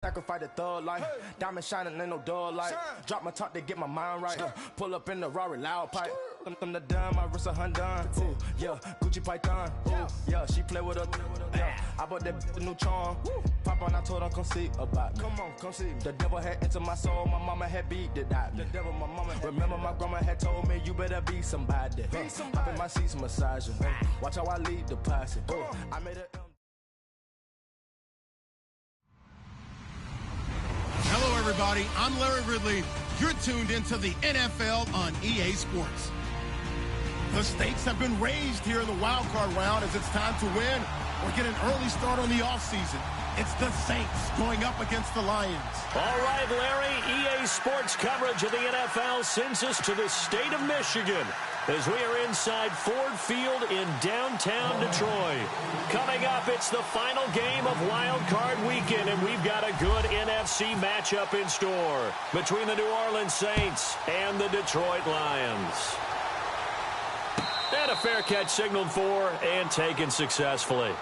Sacrifice the thug life, diamond shining, ain't no dull light. Drop my top to get my mind right. Pull up in the Rari loud pipe. Them the dime, my wrist a Hyundai. Ooh, yeah, Gucci Python. Ooh, yeah, she play with her. Yeah, I bought that a new charm. Pop on, I told her come see about me. Come on, come see me. The devil had entered my soul, my mama had beat the dot. The devil, my mama. Remember my grandma had told me you better be somebody. Hop in my seats, massaging. Watch how I lead the posse. I made it. Hello, everybody. I'm Larry Ridley. You're tuned into the NFL on EA Sports. The stakes have been raised here in the wild card round as it's time to win or get an early start on the offseason. It's the Saints going up against the Lions. All right, Larry, EA Sports coverage of the NFL sends us to the state of Michigan as we are inside Ford Field in downtown Detroit. Coming up, it's the final game of Wild Card Weekend, and we've got a good NFC matchup in store between the New Orleans Saints and the Detroit Lions. And a fair catch signaled for and taken successfully.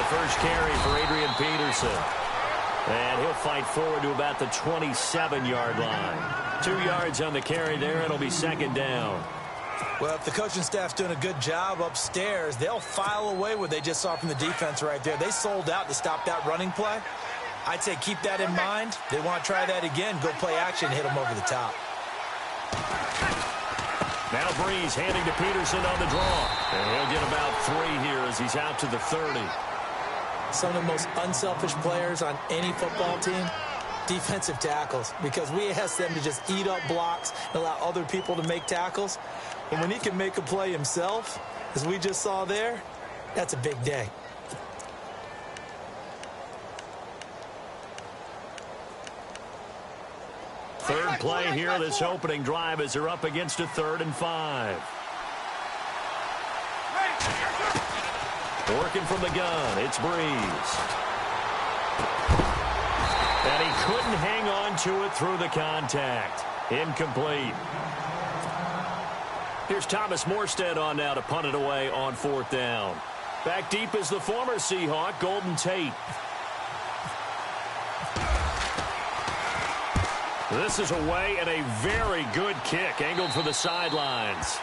First carry for Adrian Peterson. And he'll fight forward to about the 27-yard line. 2 yards on the carry there. It'll be second down. Well, if the coaching staff's doing a good job upstairs, they'll file away what they just saw from the defense right there. They sold out to stop that running play. I'd say keep that in mind. They want to try that again. Go play action, hit them over the top. Now Breeze handing to Peterson on the draw. And he'll get about 3 here as he's out to the 30. Some of the most unselfish players on any football team, defensive tackles, because we ask them to just eat up blocks and allow other people to make tackles. And when he can make a play himself, as we just saw there, that's a big day. Third play here, this opening drive as they're up against a 3rd and 5. Working from the gun, it's Breeze. And he couldn't hang on to it through the contact. Incomplete. Here's Thomas Morstead on now to punt it away on 4th down. Back deep is the former Seahawk, Golden Tate. This is away and a very good kick, angled for the sidelines.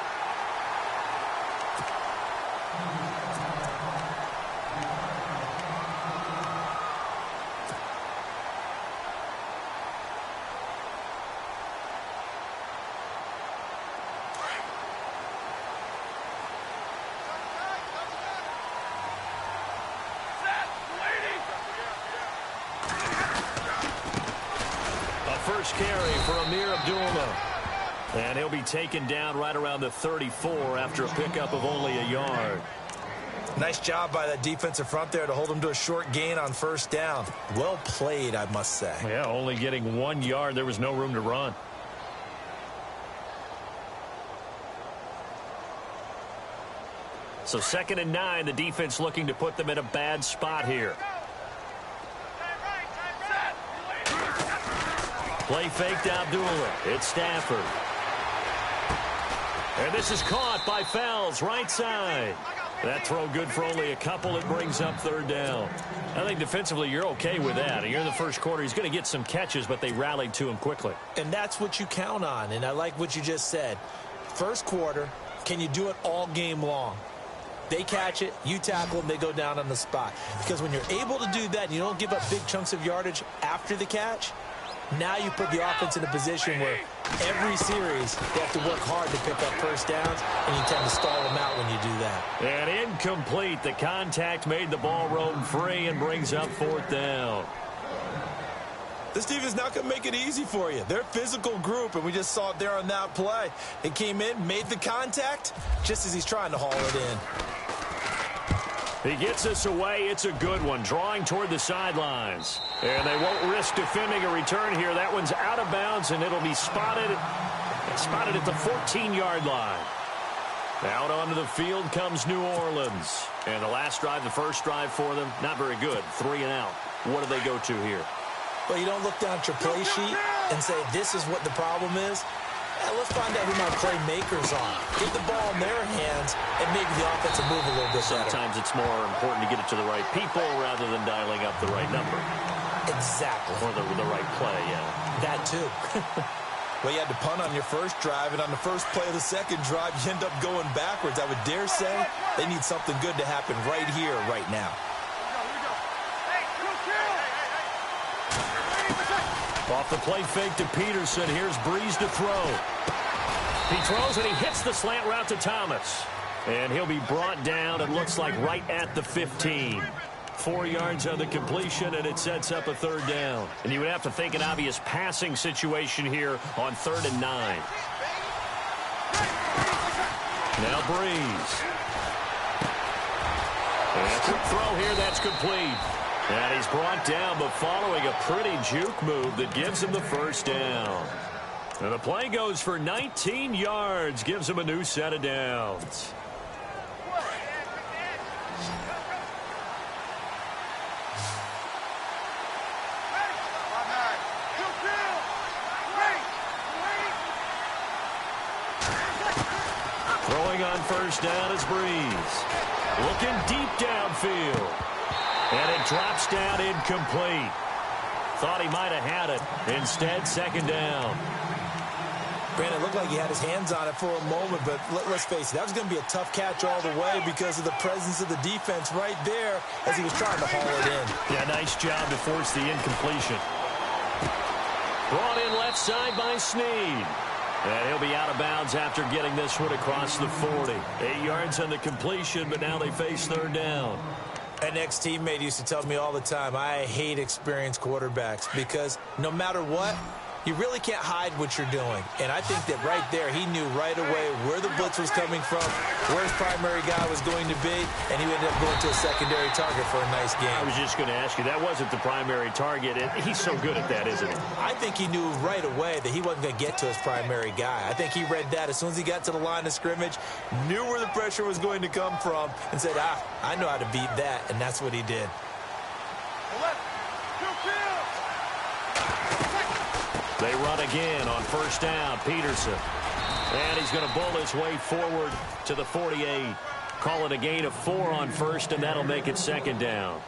First carry for Amir Abdullah. And he'll be taken down right around the 34 after a pickup of only a yard. Nice job by that defensive front there to hold him to a short gain on 1st down. Well played, I must say. Yeah, only getting 1 yard. There was no room to run. So 2nd and 9, the defense looking to put them in a bad spot here. Play fake to Abdullah. It's Stafford. And this is caught by Fells, right side. That throw good for only a couple. It brings up 3rd down. I think defensively you're okay with that. You're in the first quarter. He's going to get some catches, but they rallied to him quickly. And that's what you count on. And I like what you just said. First quarter, can you do it all game long? They catch it, you tackle them, they go down on the spot. Because when you're able to do that and you don't give up big chunks of yardage after the catch, now you put the offense in a position where every series they have to work hard to pick up 1st downs, and you tend to stall them out when you do that. And incomplete. The contact made the ball roam free and brings up 4th down. This team is not going to make it easy for you. They're a physical group, and we just saw it there on that play. They came in, made the contact, just as he's trying to haul it in. He gets us away. It's a good one, drawing toward the sidelines. And they won't risk defending a return here. That one's out of bounds, and it'll be spotted at the 14-yard line. Out onto the field comes New Orleans. And the last drive, the first drive for them, not very good. 3 and out. What do they go to here? Well, you don't look down at your play sheet and say, this is what the problem is. Yeah, let's find out who my playmakers are. Get the ball in their hands and maybe the offense will move a little bit better. Sometimes it's more important to get it to the right people rather than dialing up the right number. Exactly. Or the right play, yeah. That too. Well, you had to punt on your first drive, and on the first play of the second drive, you end up going backwards. I would dare say they need something good to happen right here, right now. Off the play fake to Peterson. Here's Breeze to throw. He throws and he hits the slant route to Thomas. And he'll be brought down, it looks like, right at the 15. 4 yards on the completion, and it sets up a third down. And you would have to think an obvious passing situation here on 3rd and 9. Now Breeze. And a quick throw here, that's complete. And he's brought down, but following a pretty juke move that gives him the first down. And the play goes for 19 yards, gives him a new set of downs. Throwing on first down is Breeze. Looking deep downfield. And it drops down incomplete. Thought he might have had it. Instead, second down. Brandon, it looked like he had his hands on it for a moment, but let's face it, that was going to be a tough catch all the way because of the presence of the defense right there as he was trying to haul it in. Yeah, nice job to force the incompletion. Brought in left side by Snead. And he'll be out of bounds after getting this one across the 40. 8 yards on the completion, but now they face third down. An ex-teammate used to tell me all the time, I hate experienced quarterbacks because no matter what, you really can't hide what you're doing. And I think that right there, he knew right away where the blitz was coming from, where his primary guy was going to be, and he ended up going to a secondary target for a nice game. I was just going to ask you, that wasn't the primary target. He's so good at that, isn't he? I think he knew right away that he wasn't going to get to his primary guy. I think he read that as soon as he got to the line of scrimmage, knew where the pressure was going to come from, and said, I know how to beat that, and that's what he did. They run again on first down. Peterson. And he's going to bull his way forward to the 48. Call it a gain of 4 on first, and that'll make it second down.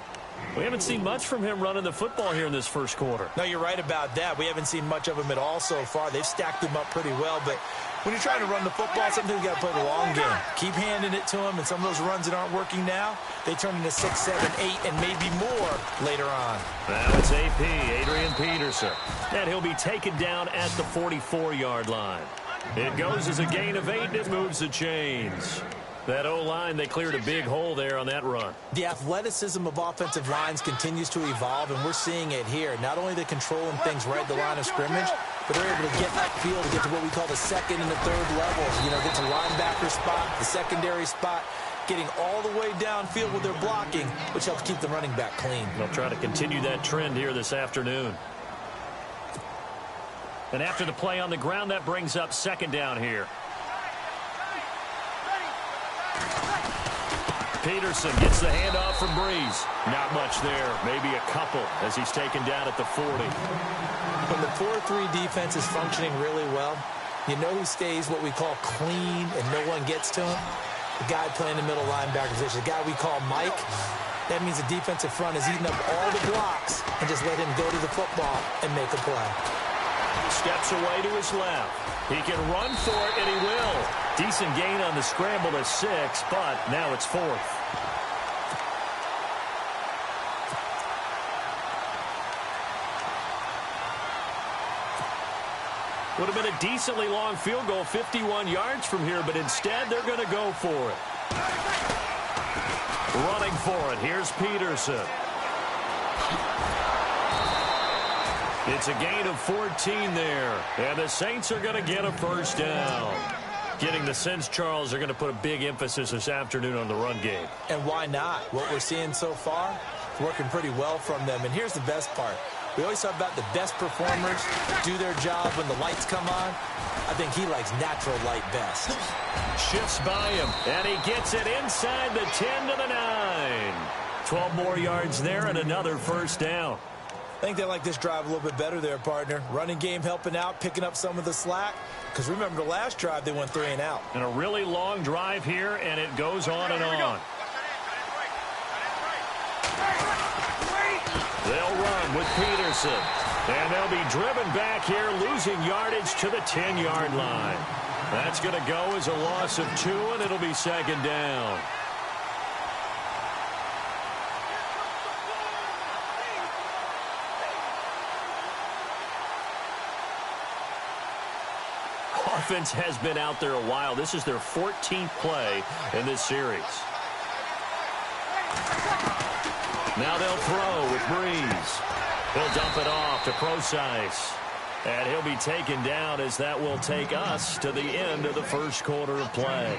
We haven't seen much from him running the football here in this first quarter. No, you're right about that. We haven't seen much of him at all so far. They've stacked him up pretty well, but when you're trying to run the football, sometimes you got to play the long game. Keep handing it to him, and some of those runs that aren't working now, they turn into 6, 7, 8, and maybe more later on. Now it's AP, Adrian Peterson. And he'll be taken down at the 44-yard line. It goes as a gain of 8, and it moves the chains. That O-line, they cleared a big hole there on that run. The athleticism of offensive lines continues to evolve, and we're seeing it here. Not only they're controlling things right at the line of scrimmage, but they're able to get upfield to get to what we call the second and the third levels. You know, get to linebacker spot, the secondary spot, getting all the way downfield with their blocking, which helps keep the running back clean. They'll try to continue that trend here this afternoon. And after the play on the ground, that brings up second down here. Peterson gets the handoff from Breeze. Not much there. Maybe a couple as he's taken down at the 40. When the 4-3 defense is functioning really well, you know who stays what we call clean and no one gets to him? The guy playing the middle linebacker position, the guy we call Mike. That means the defensive front is eating up all the blocks and just let him go to the football and make a play. Steps away to his left. He can run for it, and he will. Decent gain on the scramble to 6, but now it's 4th. Would have been a decently long field goal, 51 yards from here, but instead they're going to go for it. Running for it, here's Peterson. It's a gain of 14 there, and the Saints are going to get a first down. Getting the sense, Charles, are going to put a big emphasis this afternoon on the run game. And why not? What we're seeing so far, it's working pretty well from them. And here's the best part. We always talk about the best performers do their job when the lights come on. I think he likes natural light best. Shifts by him, and he gets it inside the 10 to the 9. 12 more yards there and another first down. I think they like this drive a little bit better there, partner. Running game helping out, picking up some of the slack. Because remember, the last drive, they went 3 and out. And a really long drive here, and it goes on and on. They'll run with Peterson. And they'll be driven back here, losing yardage to the 10-yard line. That's going to go as a loss of 2, and it'll be second down. Offense has been out there a while. This is their 14th play in this series. Now they'll throw with Breeze. He'll dump it off to Procise. And he'll be taken down as that will take us to the end of the first quarter of play.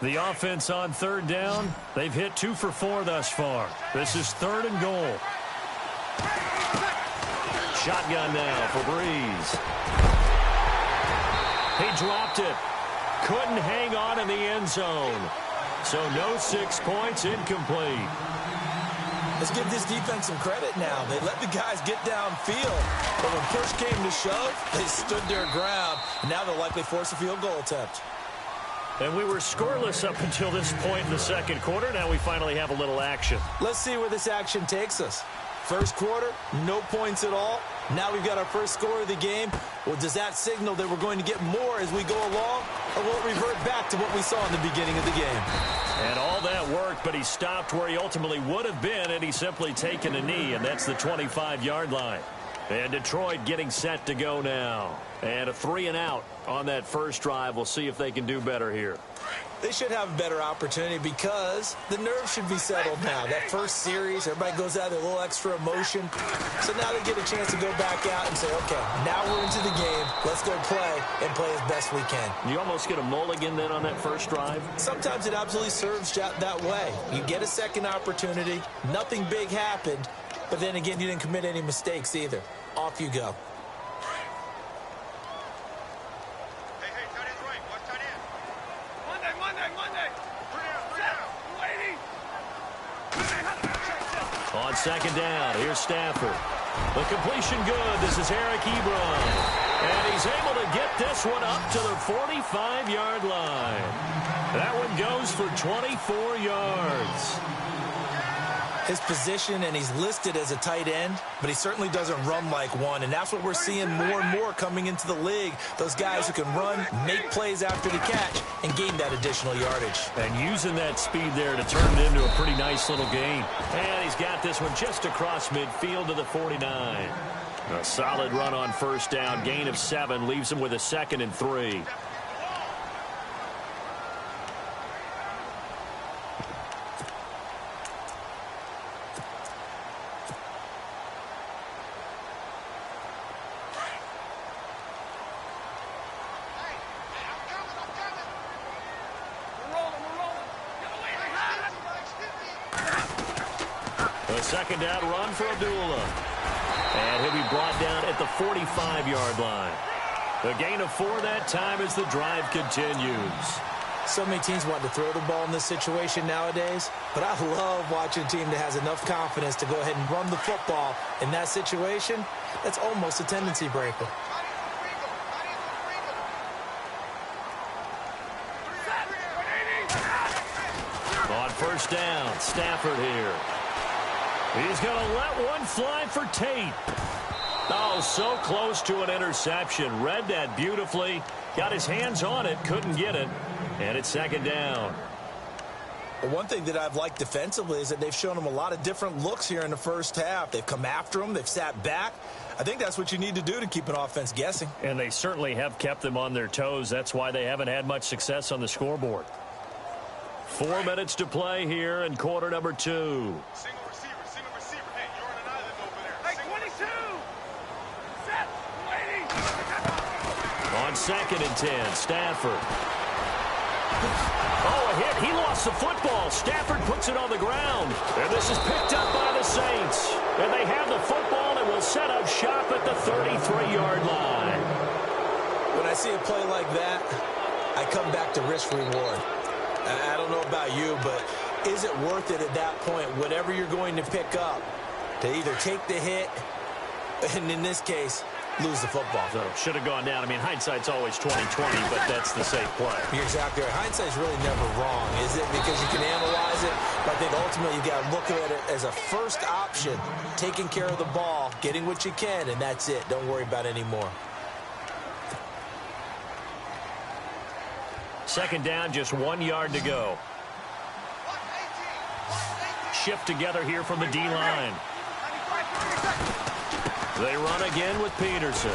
The offense on third down, they've hit 2 for 4 thus far. This is 3rd and goal. Shotgun now for Breeze. He dropped it. Couldn't hang on in the end zone. So no 6 points, incomplete. Let's give this defense some credit now. They let the guys get downfield. But when push came to shove, they stood their ground. And now they'll likely force a field goal attempt. And we were scoreless up until this point in the second quarter. Now we finally have a little action. Let's see where this action takes us. First quarter, no points at all. Now we've got our first score of the game. Well, does that signal that we're going to get more as we go along? Or will it revert back to what we saw in the beginning of the game? And all that worked, but he stopped where he ultimately would have been, and he's simply taken a knee, and that's the 25-yard line. And Detroit getting set to go now. And a 3 and out on that first drive. We'll see if they can do better here. They should have a better opportunity because the nerves should be settled now. That first series, everybody goes out with a little extra emotion. So now they get a chance to go back out and say, okay, now we're into the game. Let's go play and play as best we can. You almost get a mulligan then on that first drive? Sometimes it absolutely serves that way. You get a second opportunity. Nothing big happened. But then again, you didn't commit any mistakes either. Off you go. On second down, here's Stafford. The completion good. This is Eric Ebron. And he's able to get this one up to the 45-yard line. That one goes for 24 yards. His position, and he's listed as a tight end, but he certainly doesn't run like one, and that's what we're seeing more and more coming into the league. Those guys who can run, make plays after the catch, and gain that additional yardage. And using that speed there to turn it into a pretty nice little gain. And he's got this one just across midfield to the 49. A solid run on first down, gain of 7, leaves him with a 2nd and 3. Second down run for Abdullah. And he'll be brought down at the 45-yard line. The gain of 4 that time as the drive continues. So many teams want to throw the ball in this situation nowadays, but I love watching a team that has enough confidence to go ahead and run the football in that situation. That's almost a tendency breaker. On first down, Stafford here. He's going to let one fly for Tate. Oh, so close to an interception. Read that beautifully. Got his hands on it, couldn't get it. And it's second down. Well, one thing that I've liked defensively is that they've shown them a lot of different looks here in the first half. They've come after them. They've sat back. I think that's what you need to do to keep an offense guessing. And they certainly have kept them on their toes. That's why they haven't had much success on the scoreboard. 4 minutes to play here in quarter number 2. Single receiver. Hey, you're on an island over there. Hey, 22! Set! Waiting! On 2nd and 10, Stafford. Oh, a hit. He lost the football. Stafford puts it on the ground. And this is picked up by the Saints. And they have the football and will set up shop at the 33-yard line. When I see a play like that, I come back to risk-reward. I don't know about you, but is it worth it at that point, whatever you're going to pick up, to either take the hit, and in this case, lose the football? So should have gone down. I mean, hindsight's always 20/20, but that's the safe play. You're exactly right. Hindsight's really never wrong, is it? Because you can analyze it, but I think ultimately you got to look at it as a first option, taking care of the ball, getting what you can, and that's it. Don't worry about any more. 2nd down, just 1 yard to go. Shift together here from the D-line. They run again with Peterson.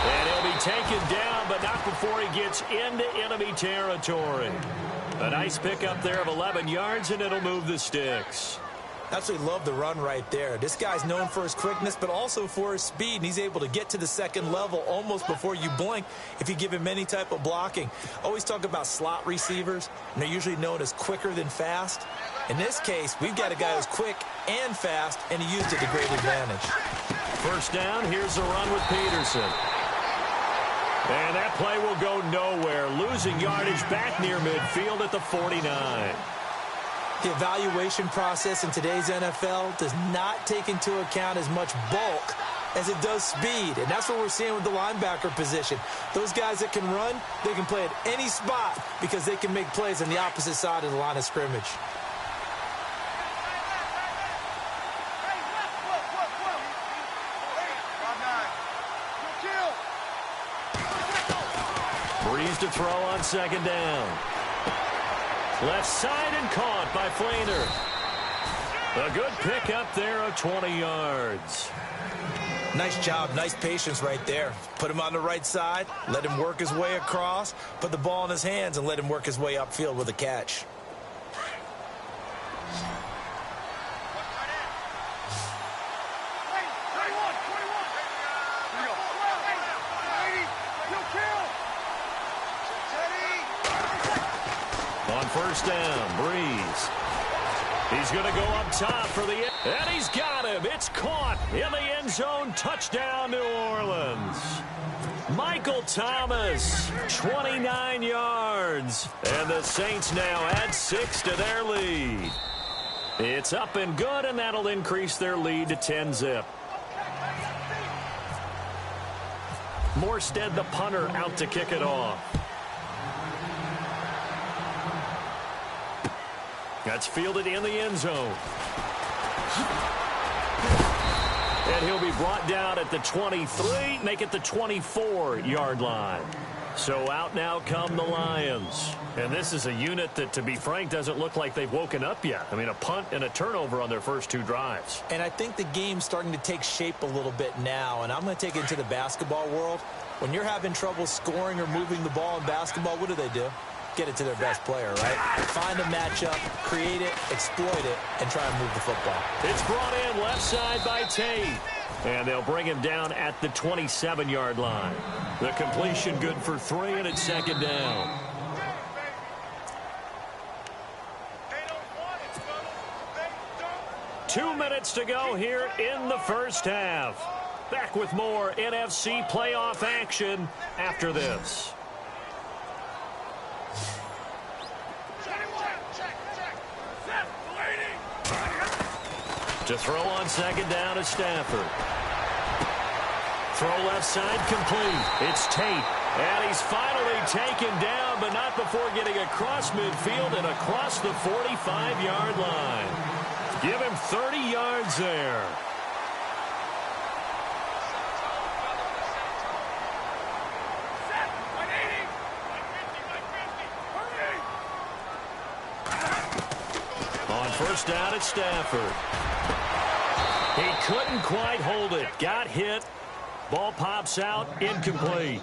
And he'll be taken down, but not before he gets into enemy territory. A nice pickup there of 11 yards, and it'll move the sticks. Absolutely love the run right there. This guy's known for his quickness, but also for his speed, and he's able to get to the 2nd level almost before you blink if you give him any type of blocking. Always talk about slot receivers, and they're usually known as quicker than fast. In this case, we've got a guy who's quick and fast, and he used it to great advantage. 1st down, here's the run with Peterson. And that play will go nowhere, losing yardage back near midfield at the 49. The evaluation process in today's NFL does not take into account as much bulk as it does speed, and that's what we're seeing with the linebacker position. Those guys that can run, they can play at any spot because they can make plays on the opposite side of the line of scrimmage. Breeze to throw on 2nd down. Left side and caught by Flainer. A good pickup there of 20 yards. Nice job, nice patience right there. Put him on the right side, let him work his way across, put the ball in his hands, and let him work his way upfield with a catch. On 1st down, Breeze. He's going to go up top for the... And he's got him. It's caught in the end zone. Touchdown, New Orleans. Michael Thomas, 29 yards. And the Saints now add 6 to their lead. It's up and good, and that'll increase their lead to 10-zip. Morstead, the punter, out to kick it off. That's fielded in the end zone. And he'll be brought down at the 23, make it the 24-yard line. So out now come the Lions. And this is a unit that, to be frank, doesn't look like they've woken up yet. I mean, a punt and a turnover on their first 2 drives. And I think the game's starting to take shape a little bit now, and I'm going to take it into the basketball world. When you're having trouble scoring or moving the ball in basketball, what do? Get it to their best player, right? Find a matchup, create it, exploit it, and try and move the football. It's brought in left side by Tate. And they'll bring him down at the 27-yard line. The completion good for 3, and it's 2nd down. Two minutes to go here in the first half. Back with more NFC playoff action after this. To throw on 2nd down is Stafford. Throw left side complete. It's Tate. And he's finally taken down, but not before getting across midfield and across the 45-yard line. Give him 30 yards there. first down at Stafford. He couldn't quite hold it. Got hit. Ball pops out. Incomplete.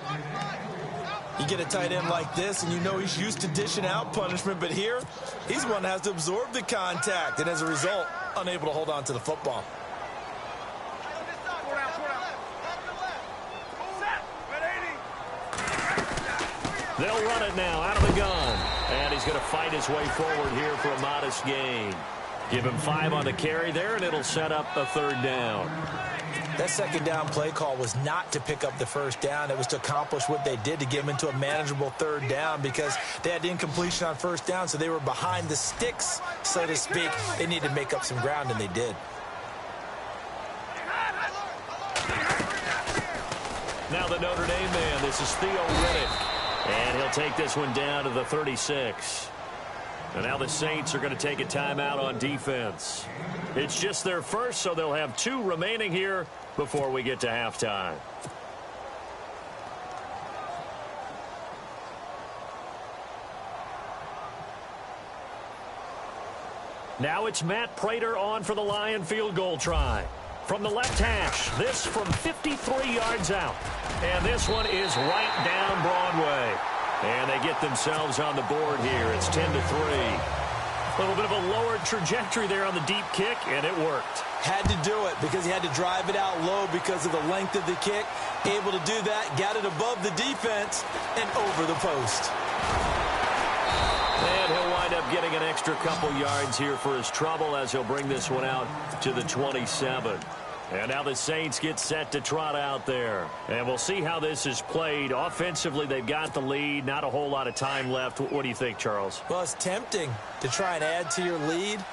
You get a tight end like this, and you know he's used to dishing out punishment, but here, he's one that has to absorb the contact, and as a result, unable to hold on to the football. They'll run it now out of the gun. And he's going to fight his way forward here for a modest gain. Give him 5 on the carry there, and it'll set up a third down. That second down play call was not to pick up the first down. It was to accomplish what they did to get them into a manageable third down because they had incompletion on first down, so they were behind the sticks, so to speak. They needed to make up some ground, and they did. Now the Notre Dame man, this is Theo Riddick. And he'll take this one down to the 36. And now the Saints are going to take a timeout on defense. It's just their first, so they'll have 2 remaining here before we get to halftime. Now it's Matt Prater on for the Lion field goal try. From the left hash, this from 53 yards out. And this one is right down Broadway. And they get themselves on the board here. It's 10-3. A little bit of a lowered trajectory there on the deep kick, and it worked. Had to do it because he had to drive it out low because of the length of the kick. Able to do that, got it above the defense, and over the post. And he'll wind up getting an extra couple yards here for his trouble as he'll bring this one out to the 27. And now the Saints get set to trot out there. And we'll see how this is played. Offensively, they've got the lead. Not a whole lot of time left. What do you think, Charles? Well, it's tempting to try and add to your lead,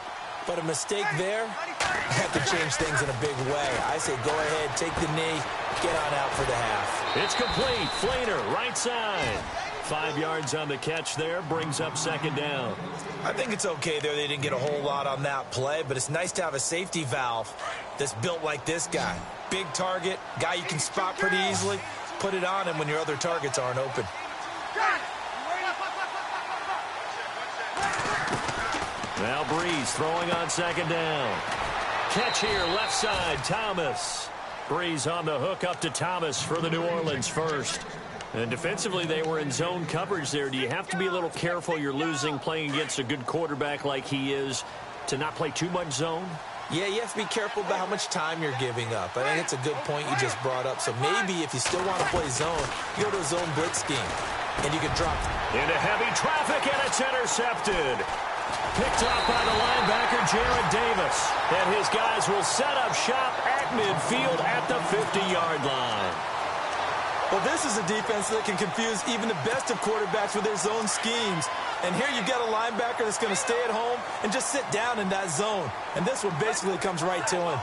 but a mistake there, you have to change things in a big way. I say go ahead, take the knee, get on out for the half. It's complete. Fleener, right side. 5 yards on the catch there, brings up second down. I think it's okay there. They didn't get a whole lot on that play, but it's nice to have a safety valve that's built like this guy. Big target, guy you can spot pretty easily. Put it on him when your other targets aren't open. Now Breeze throwing on second down. Catch here, left side, Thomas. Breeze on the hook up to Thomas for the New Orleans first. And defensively, they were in zone coverage there. Do you have to be a little careful? You're losing playing against a good quarterback like he is to not play too much zone? Yeah, you have to be careful about how much time you're giving up. I think it's a good point you just brought up. So maybe if you still want to play zone, you go to a zone blitz scheme, and you can drop into heavy traffic, and it's intercepted. Picked off by the linebacker, Jared Davis. And his guys will set up shop at midfield at the 50-yard line. Well, this is a defense that can confuse even the best of quarterbacks with their zone schemes. And here you've got a linebacker that's going to stay at home and just sit down in that zone. And this one basically comes right to him.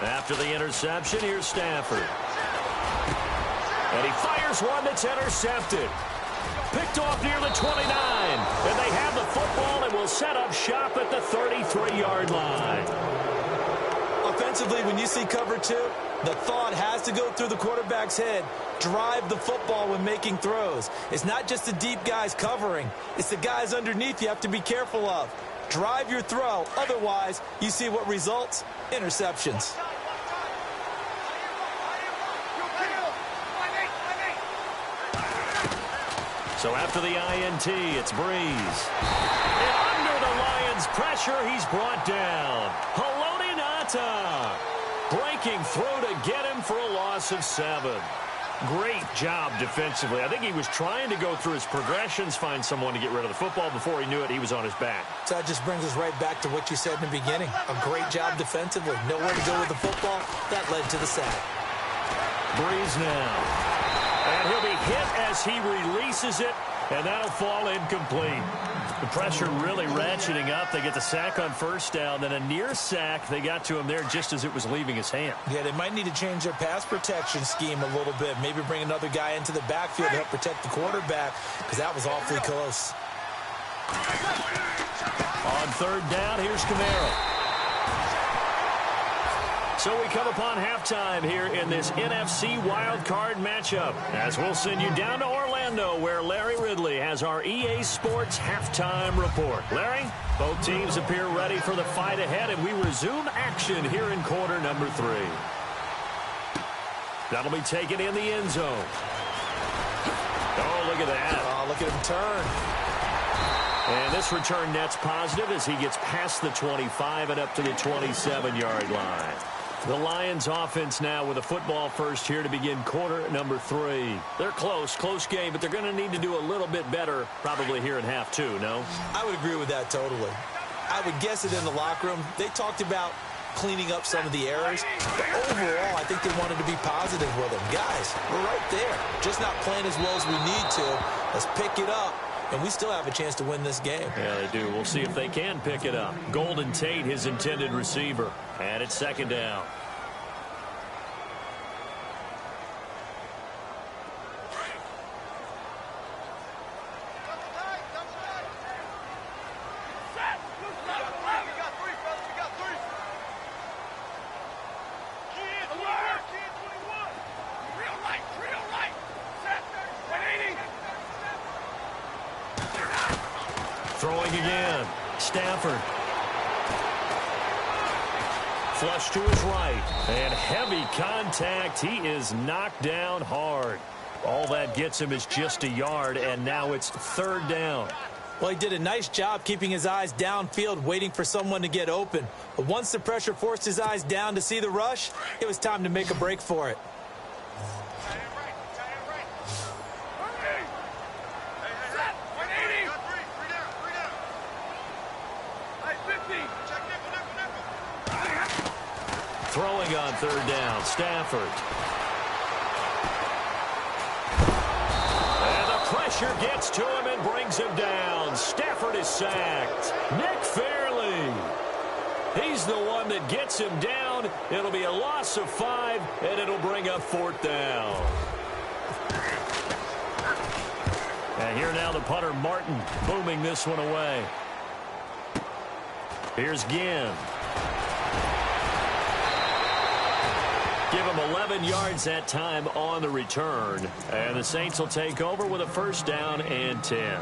After the interception, here's Stafford. And he fires one that's intercepted. Picked off near the 29. And they have the football and will set up shop at the 33-yard line. Offensively, when you see cover 2, the thought has to go through the quarterback's head. Drive the football when making throws. It's not just the deep guys covering. It's the guys underneath you have to be careful of. Drive your throw. Otherwise, you see what results? Interceptions. So after the INT, it's Breeze. And under the Lions' pressure, he's brought down. Haloti Ngata breaking through to get him for a loss of 7. Great job defensively. I think he was trying to go through his progressions, find someone to get rid of the football. Before he knew it, he was on his back. So that just brings us right back to what you said in the beginning. A great job defensively. Nowhere to go with the football. That led to the sack. Breeze now. And he'll be hit as he releases it, and that'll fall incomplete. The pressure really ratcheting up. They get the sack on first down, then a near sack. They got to him there just as it was leaving his hand. Yeah, they might need to change their pass protection scheme a little bit. Maybe bring another guy into the backfield to help protect the quarterback, because that was awfully close. On third down, here's Kamara. So we come upon halftime here in this NFC wildcard matchup, as we'll send you down to Orlando, where Larry Ridley has our EA Sports halftime report. Larry, both teams appear ready for the fight ahead, and we resume action here in quarter number 3. That'll be taken in the end zone. Oh, look at that. Oh, look at him turn. And this return net's positive as he gets past the 25 and up to the 27-yard line. The Lions offense now with a football first here to begin quarter number 3. They're close game, but they're going to need to do a little bit better probably here in half 2, no? I would agree with that totally. I would guess it in the locker room. They talked about cleaning up some of the errors, but overall, I think they wanted to be positive with them. Guys, we're right there. Just not playing as well as we need to. Let's pick it up, and we still have a chance to win this game. Yeah, they do. We'll see if they can pick it up. Golden Tate, his intended receiver. And it's second down. Throwing again. Stafford. Flush to his right. And heavy contact. He is knocked down hard. All that gets him is just a yard, and now it's third down. Well, he did a nice job keeping his eyes downfield, waiting for someone to get open. But once the pressure forced his eyes down to see the rush, it was time to make a break for it. Throwing on third down, Stafford. And the pressure gets to him and brings him down. Stafford is sacked. Nick Fairley. He's the one that gets him down. It'll be a loss of 5, and it'll bring up fourth down. And here now the punter, Martin, booming this one away. Here's Ginn. Give him 11 yards that time on the return. And the Saints will take over with a first down and 10.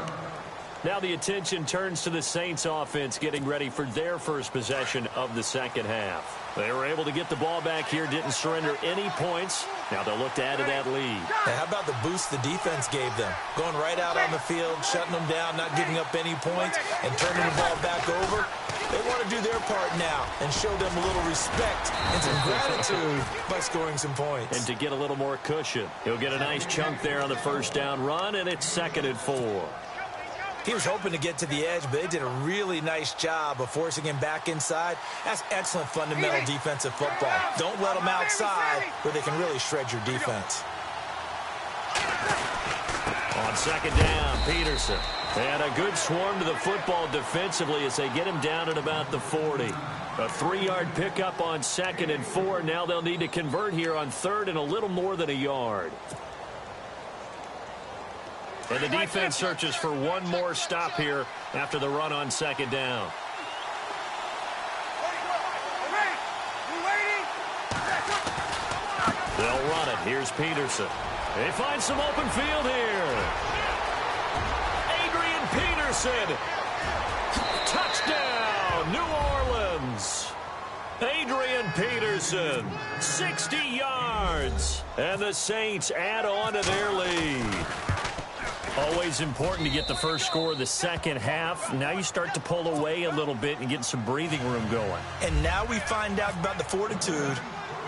Now the attention turns to the Saints offense getting ready for their first possession of the second half. They were able to get the ball back here, didn't surrender any points. Now they'll look to add to that lead. Hey, how about the boost the defense gave them? Going right out on the field, shutting them down, not giving up any points, and turning the ball back over. They want to do their part now and show them a little respect and some gratitude by scoring some points. And to get a little more cushion. He'll get a nice chunk there on the first down run, and it's 2nd and 4. He was hoping to get to the edge, but they did a really nice job of forcing him back inside. That's excellent fundamental defensive football. Don't let them outside where they can really shred your defense. On second down, Peterson. And a good swarm to the football defensively as they get him down at about the 40. A 3-yard pickup on 2nd and 4. Now they'll need to convert here on 3rd and a little more than a yard. And the defense searches for one more stop here after the run on 2nd down. They'll run it. Here's Peterson. They find some open field here. Adrian Peterson. Touchdown, New Orleans. Adrian Peterson, 60 yards. And the Saints add on to their lead. Always important to get the first score of the second half. Now you start to pull away a little bit and get some breathing room going. And now we find out about the fortitude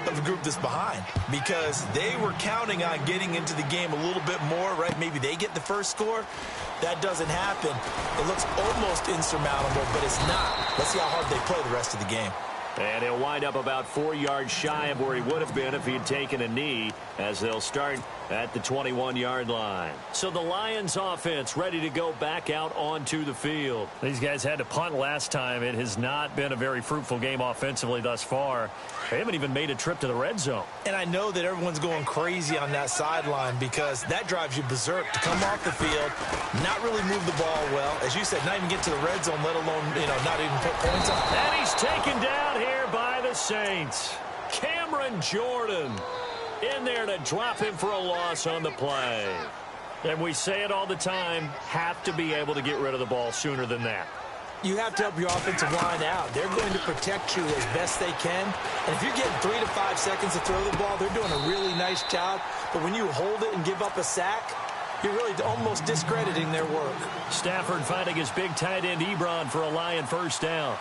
of the group that's behind, because they were counting on getting into the game a little bit more, right? Maybe they get the first score. That doesn't happen. It looks almost insurmountable, but it's not. Let's see how hard they play the rest of the game. And he'll wind up about 4 yards shy of where he would have been if he had taken a knee, as they'll start at the 21-yard line. So the Lions offense ready to go back out onto the field. These guys had to punt last time. It has not been a very fruitful game offensively thus far. They haven't even made a trip to the red zone. And I know that everyone's going crazy on that sideline, because that drives you berserk to come off the field, not really move the ball well. As you said, not even get to the red zone, let alone, not even put points on. And he's taken down here by the Saints. Can Cameron Jordan in there to drop him for a loss on the play. And we say it all the time, have to be able to get rid of the ball sooner than that. You have to help your offensive line out. They're going to protect you as best they can. And if you're getting 3 to 5 seconds to throw the ball, they're doing a really nice job. But when you hold it and give up a sack, you're really almost discrediting their work. Stafford finding his big tight end Ebron for a Lion first down.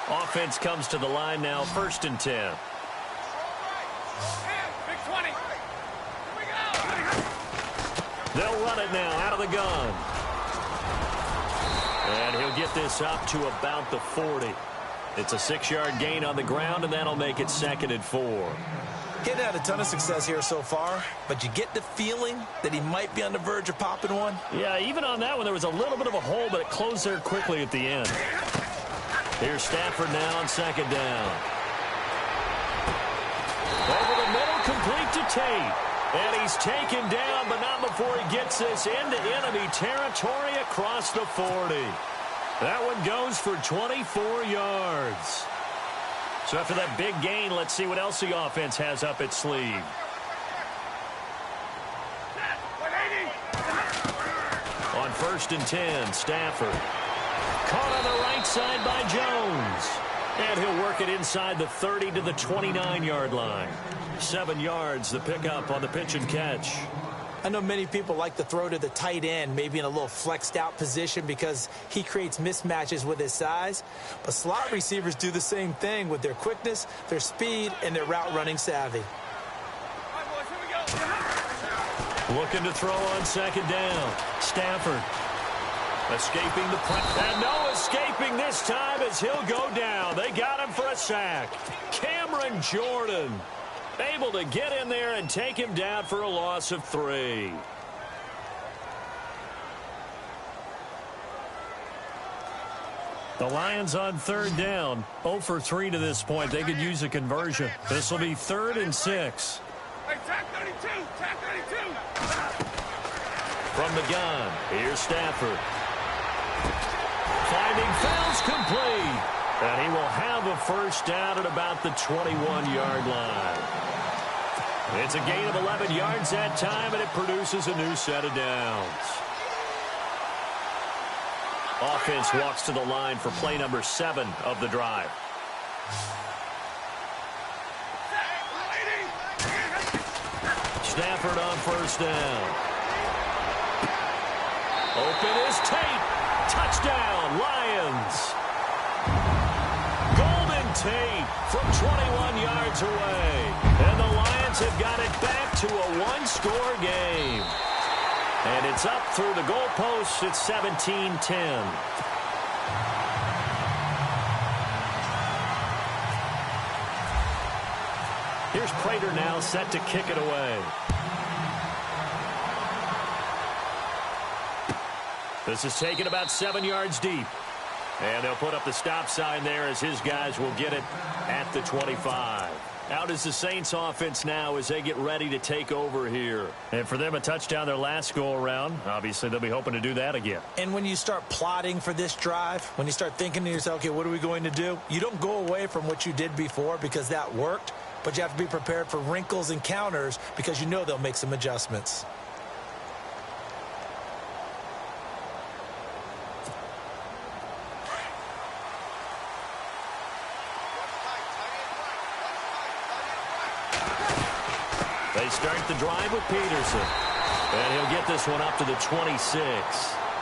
Offense comes to the line now, 1st and 10. Big 20. Here we go. They'll run it now out of the gun. And he'll get this up to about the 40. It's a 6-yard gain on the ground, and that'll make it 2nd and 4. He's had a ton of success here so far, but you get the feeling that he might be on the verge of popping one. Yeah, even on that one, there was a little bit of a hole, but it closed there quickly at the end. Here's Stafford now on 2nd down. Over the middle, complete to Tate. And he's taken down, but not before he gets this into enemy territory across the 40. That one goes for 24 yards. So after that big gain, let's see what else the offense has up its sleeve. On 1st and 10, Stafford. Caught on the right side by Jones. And he'll work it inside the 30 to the 29-yard line. 7 yards, the pickup on the pitch and catch. I know many people like to throw to the tight end, maybe in a little flexed out position because he creates mismatches with his size. But slot receivers do the same thing with their quickness, their speed, and their route running savvy. All right, boys, here we go. Looking to throw on 2nd down. Stafford escaping the press. And no escaping this time as he'll go down. They got him for a sack. Cameron Jordan able to get in there and take him down for a loss of 3. The Lions on 3rd down. 0 for 3 to this point. They could use a conversion. This will be 3rd and 6. Hey, tack 32. Tack 32. From the gun, here's Stafford. Finding Fells complete. And he will have a first down at about the 21-yard line. It's a gain of 11 yards that time, and it produces a new set of downs. Offense walks to the line for play number 7 of the drive. Stafford on 1st down. Open is Tate. Touchdown, Lions. Golden Tate from 21 yards away. And the Lions have got it back to a 1-score game. And it's up through the goalposts. It's 17-10. Here's Prater now set to kick it away. This is taken about 7 yards deep. And they'll put up the stop sign there as his guys will get it at the 25. Out is the Saints offense now as they get ready to take over here. And for them, a touchdown their last go-around. Obviously, they'll be hoping to do that again. And when you start plotting for this drive, when you start thinking to yourself, okay, what are we going to do? You don't go away from what you did before because that worked, but you have to be prepared for wrinkles and counters because you know they'll make some adjustments. They start the drive with Peterson. And he'll get this one up to the 26.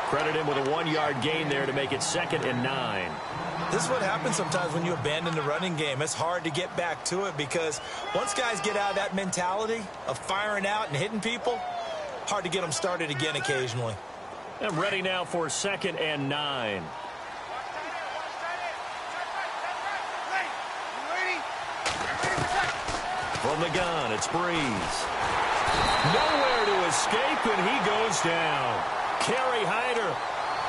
Credit him with a 1-yard gain there to make it 2nd and 9. This is what happens sometimes when you abandon the running game. It's hard to get back to it because once guys get out of that mentality of firing out and hitting people, hard to get them started again occasionally. And ready now for 2nd and 9. From the gun, it's Breeze. Nowhere to escape, and he goes down. Kerry Hyder,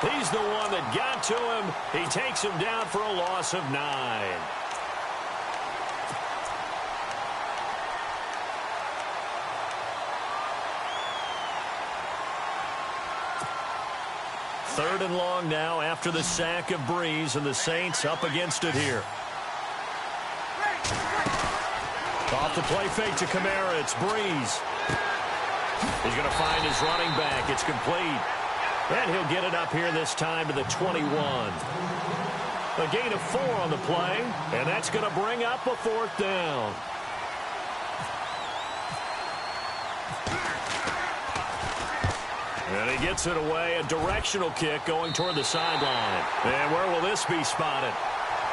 he's the one that got to him. He takes him down for a loss of 9. Third and long now after the sack of Breeze, and the Saints up against it here. Off the play fake to Kamara. It's Breeze. He's going to find his running back. It's complete. And he'll get it up here this time to the 21. A gain of 4 on the play, and that's going to bring up a 4th down. And he gets it away, a directional kick going toward the sideline. And where will this be spotted?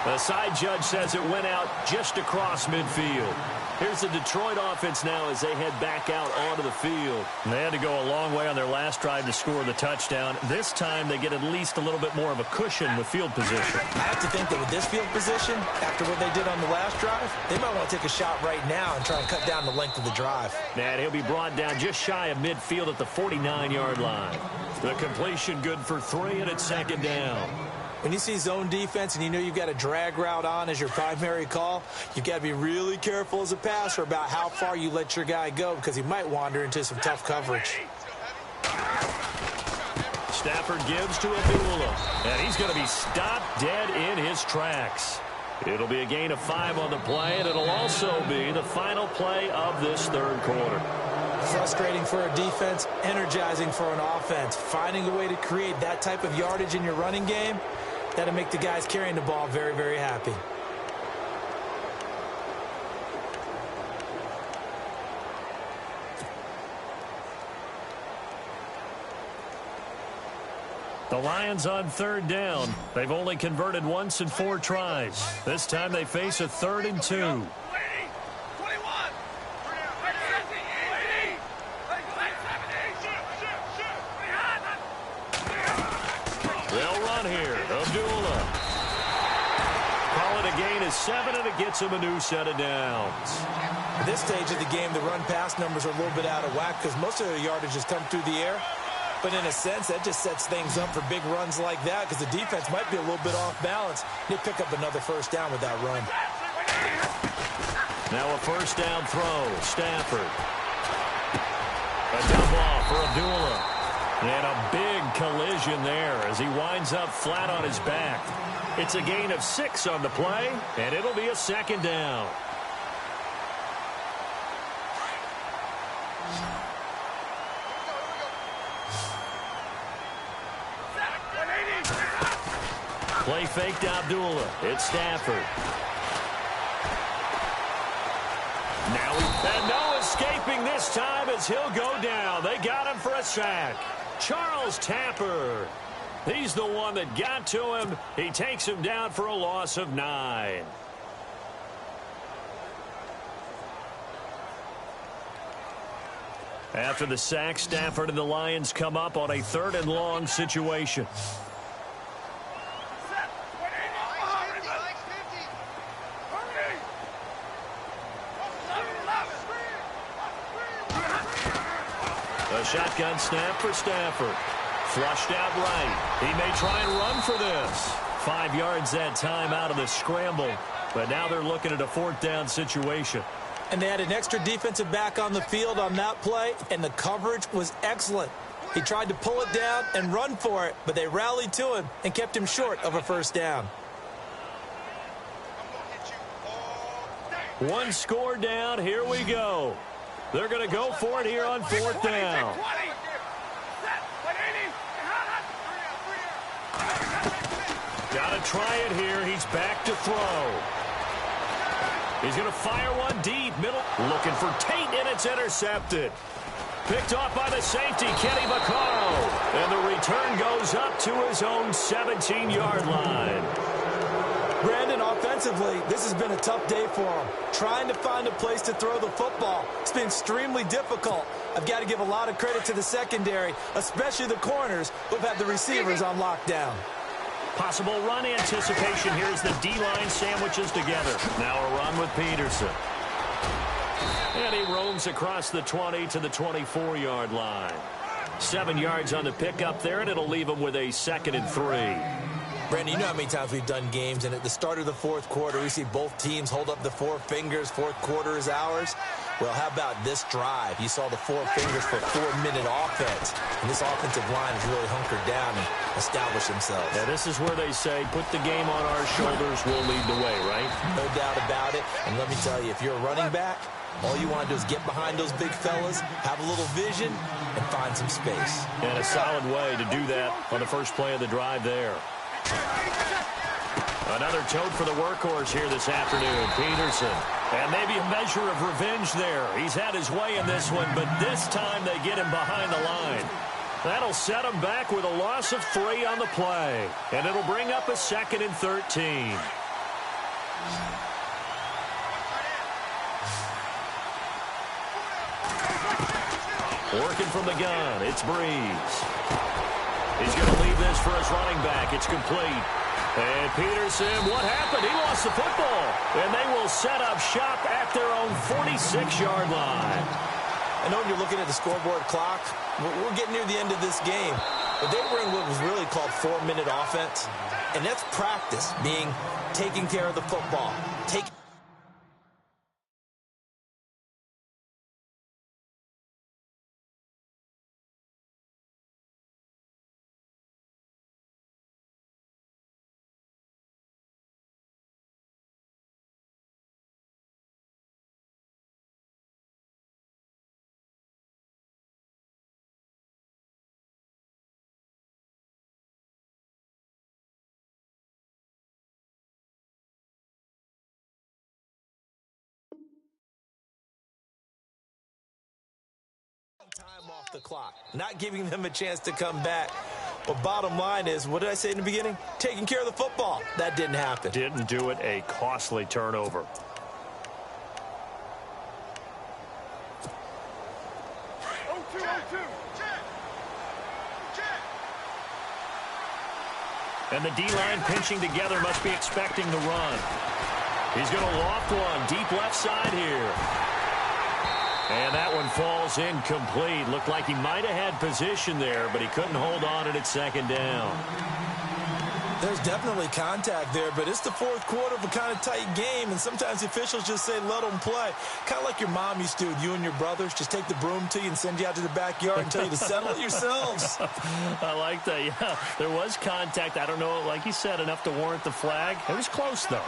The side judge says it went out just across midfield. Here's the Detroit offense now as they head back out onto the field. And they had to go a long way on their last drive to score the touchdown. This time they get at least a little bit more of a cushion with field position. I have to think that with this field position, after what they did on the last drive, they might want to take a shot right now and try and cut down the length of the drive. And he'll be brought down just shy of midfield at the 49-yard line. The completion good for 3, and it's 2nd down. When you see zone defense and you know you've got a drag route on as your primary call, you've got to be really careful as a passer about how far you let your guy go because he might wander into some tough coverage. Stafford gives to Abdullah, and he's going to be stopped dead in his tracks. It'll be a gain of 5 on the play, and it'll also be the final play of this 3rd quarter. Frustrating for a defense, energizing for an offense. Finding a way to create that type of yardage in your running game, that'll make the guys carrying the ball very, very happy. The Lions on 3rd down. They've only converted once in 4 tries. This time they face a 3rd and 2. They'll run here. Abdullah. Call it a gain of 7, and it gets him a new set of downs. At this stage of the game, the run-pass numbers are a little bit out of whack because most of the yardage has come through the air. But in a sense, that just sets things up for big runs like that because the defense might be a little bit off balance. They pick up another 1st down with that run. Now a 1st down throw. Stafford. A dump off for Abdullah. And a big collision there as he winds up flat on his back. It's a gain of 6 on the play, and it'll be a 2nd down. Play fake to Abdullah. It's Stafford. And no escaping this time as he'll go down. They got him for a sack. Charles Tapper. He's the one that got to him. He takes him down for a loss of 9. After the sack, Stafford and the Lions come up on a 3rd and long situation. A shotgun snap for Stafford. Flushed out right. He may try and run for this. 5 yards that time out of the scramble. But now they're looking at a 4th down situation. And they had an extra defensive back on the field on that play, and the coverage was excellent. He tried to pull it down and run for it, but they rallied to him and kept him short of a 1st down. 1 score down. Here we go. They're going to go for it here on 4th down. Got to try it here. He's back to throw. He's going to fire one deep. Middle. Looking for Tate, and it's intercepted. Picked off by the safety, Kenny Vaccaro. And the return goes up to his own 17-yard line. Brandon, offensively, this has been a tough day for him. Trying to find a place to throw the football. It's been extremely difficult. I've got to give a lot of credit to the secondary, especially the corners who've had the receivers on lockdown. Possible run anticipation. Here's the D-line sandwiches together. Now a run with Peterson. And he roams across the 20 to the 24-yard line. 7 yards on the pickup there, and it'll leave him with a 2nd and 3. Brandon, you know how many times we've done games, and at the start of the fourth quarter, we see both teams hold up the four fingers, fourth quarter is ours. Well, how about this drive? You saw the four fingers for 4-minute offense, and this offensive line has really hunkered down and established themselves. Yeah, this is where they say, put the game on our shoulders, we'll lead the way, right? No doubt about it, and let me tell you, if you're a running back, all you want to do is get behind those big fellas, have a little vision, and find some space. And a solid way to do that on the first play of the drive there. Another tote for the workhorse here this afternoon, Peterson. And maybe a measure of revenge there. He's had his way in this one, but this time they get him behind the line. That'll set him back with a loss of 3 on the play. And it'll bring up a 2nd and 13. Working from the gun, it's Breeze. He's going to leave this for his running back. It's complete. And Peterson, what happened? He lost the football. And they will set up shop at their own 46-yard line. I know when you're looking at the scoreboard clock, we're getting near the end of this game. But they were in what was really called 4-minute offense. And that's practice, being taking care of the football. Time off the clock, not giving them a chance to come back. But bottom line is, what did I say in the beginning? Taking care of the football. That didn't happen. Didn't do it. A costly turnover. And the D-line pinching together, must be expecting the run. He's going to loft one deep left side here. And that one falls incomplete. Looked like he might have had position there, but he couldn't hold on to it at 2nd down. There's definitely contact there, but it's the fourth quarter of a kind of tight game, and sometimes the officials just say, let them play. Kind of like your mom used to, you and your brothers, just take the broom to you and send you out to the backyard and tell you to settle it yourselves. I like that, yeah. There was contact. I don't know, like you said, enough to warrant the flag. It was close, though.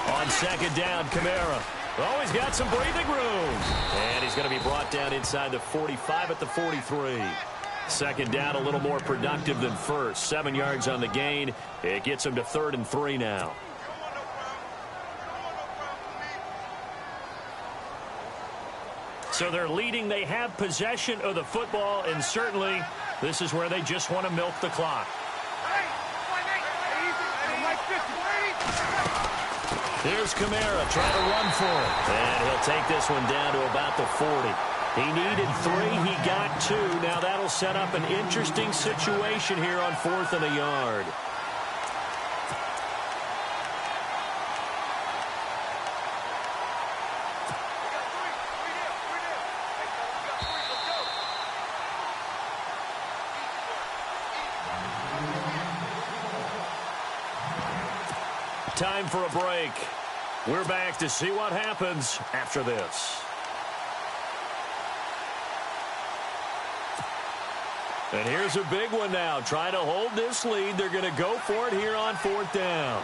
On 2nd down, Kamara. Oh, he's got some breathing room. And he's going to be brought down inside the 45 at the 43. 2nd down, a little more productive than first. 7 yards on the gain. It gets him to 3rd and 3 now. So they're leading. They have possession of the football, and certainly this is where they just want to milk the clock. Here's Kamara trying to run for it. And he'll take this one down to about the 40. He needed 3. He got 2. Now that'll set up an interesting situation here on 4th and a yard. Time for a break. We're back to see what happens after this. And here's a big one now. Trying to hold this lead. They're going to go for it here on 4th down.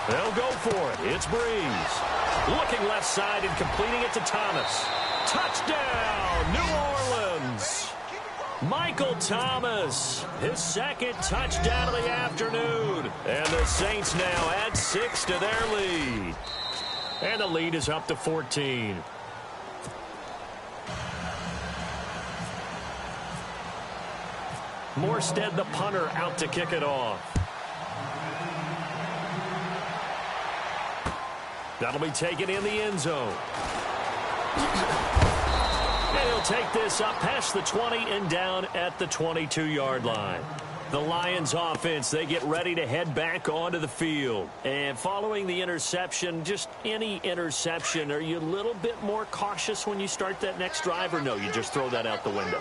They'll go for it. It's Breeze. Looking left side and completing it to Thomas. Touchdown, New Orleans. Michael Thomas, his 2nd touchdown of the afternoon. And the Saints now add 6 to their lead. And the lead is up to 14. Morstead, the punter, out to kick it off. That'll be taken in the end zone. And he'll take this up past the 20 and down at the 22-yard line. The Lions offense, they get ready to head back onto the field. And following the interception, just any interception, are you a little bit more cautious when you start that next drive, or no, you just throw that out the window?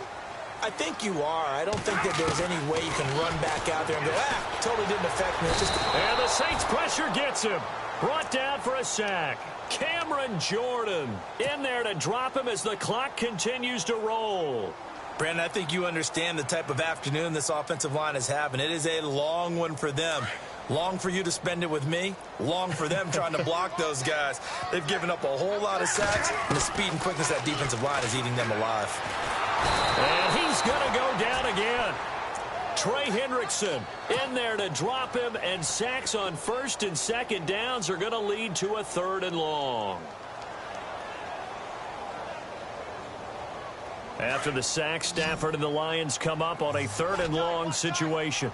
I think you are. I don't think that there's any way you can run back out there and go, totally didn't affect me. And the Saints pressure gets him. Brought down for a sack. Cameron Jordan in there to drop him as the clock continues to roll. Brandon, I think you understand the type of afternoon this offensive line is having. It is a long one for them. Long for you to spend it with me. Long for them trying to block those guys. They've given up a whole lot of sacks, and the speed and quickness of that defensive line is eating them alive. And he's going to go down again. Trey Hendrickson in there to drop him, and sacks on first and second downs are going to lead to a 3rd and long. After the sack, Stafford and the Lions come up on a 3rd and long situation.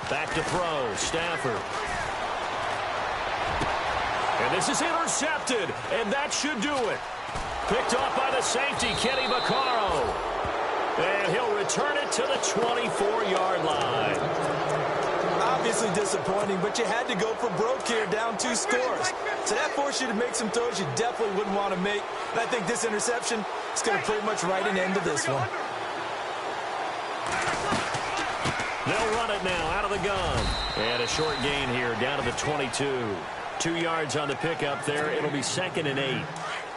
Back to throw, Stafford. And this is intercepted, and that should do it. Picked off by the safety, Kenny Vaccaro. And he'll return it to the 24-yard line. Obviously disappointing, but you had to go for broke here, down 2 scores. So that forced you to make some throws you definitely wouldn't want to make. And I think this interception is going to pretty much write an end to this one. They'll run it now out of the gun. And a short gain here down to the 22. 2 yards on the pickup there. It'll be 2nd and 8.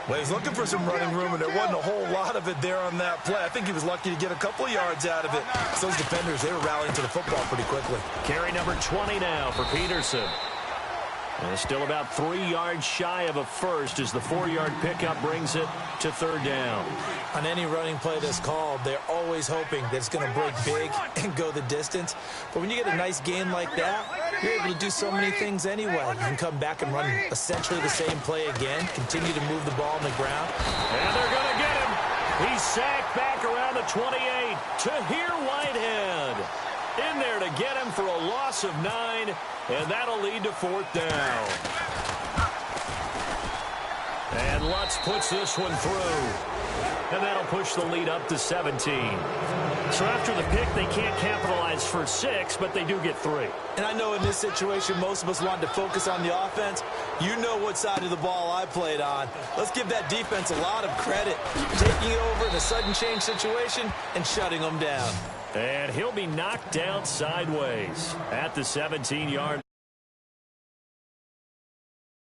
Well, he was looking for some running room, and there wasn't a whole lot of it there on that play. I think he was lucky to get a couple of yards out of it. So those defenders, they were rallying to the football pretty quickly. Carry number 20 now for Peterson. And still about 3 yards shy of a first as the 4-yard pickup brings it to 3rd down. On any running play that's called, they're always hoping that it's going to break big and go the distance. But when you get a nice gain like that, you're able to do so many things anyway. You can come back and run essentially the same play again, continue to move the ball on the ground. And they're going to get him. He's sacked back around the 28. Tahir Whitehead in there to get him for a loss of 9, and that'll lead to 4th down. And Lutz puts this one through, and that'll push the lead up to 17. So after the pick, they can't capitalize for 6, but they do get 3. And I know in this situation, most of us wanted to focus on the offense. You know what side of the ball I played on. Let's give that defense a lot of credit, taking it over in a sudden change situation and shutting them down. And he'll be knocked down sideways at the 17-yard